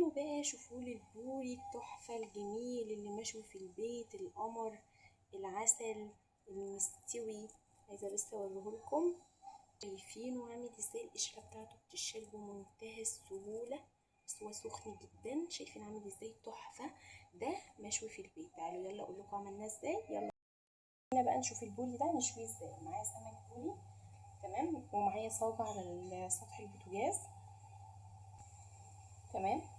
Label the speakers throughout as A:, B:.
A: تعالوا بقى شوفوا لي البوري التحفة الجميل اللي مشوي في البيت، القمر، العسل المستوي. عايزة بس اوريهولكم. شايفينه عامل ازاي؟ القشرة بتاعته بتشال بمنتهى السهولة، بس هو سخن جدا. شايفين عامل ازاي؟ تحفة. ده مشوي في البيت. تعالوا يلا اقول لكم عملناه ازاي. يلا هنا بقى نشوف البوري ده نشويه ازاي. معايا سمك بوري، تمام، ومعايا صاجة على سطح البوتاجاز، تمام.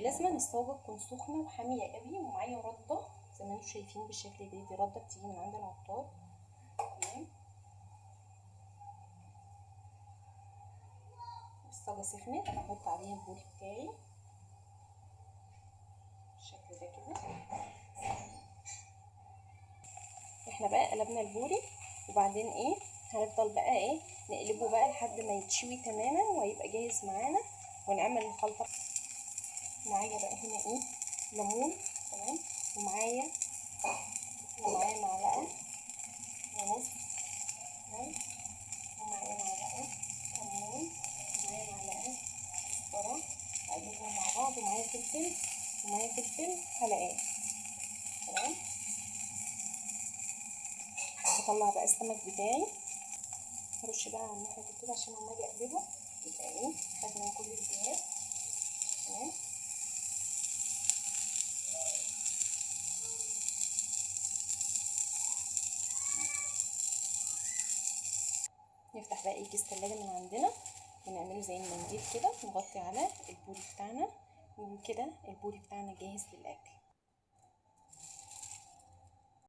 A: لازم الصاجة تكون سخنة وحامية قوي، ومعايا ردة زي ما انتم شايفين بالشكل ده. دي ردة بتيجي من عند العطار، تمام. الصاجة سخنت، هحط عليها البوري بتاعي بالشكل ده كده. احنا بقى قلبنا البوري، وبعدين ايه، هنفضل بقى ايه نقلبه بقى لحد ما يتشوي تماما ويبقى جاهز معانا ونعمل الخلطة. معايا بقى هنا ايه، ليمون، تمام، ومعايا معلقة ونص، تمام، ومعايا معلقة كمون، ومعايا معلقة كزبرة. هقلبهم مع بعض، ومعايا فلفل حلقات، تمام. هطلع بقى السمك بتاعي، هرش بقى على الناحية كده عشان لما اجي اقلبه يبقى ايه خد من كل الجهات، تمام. نفتح بقى ايه كيس تلاجة من عندنا ونعمله زي المنديل كده، نغطي على البوري بتاعنا، وكده البوري بتاعنا جاهز للاكل.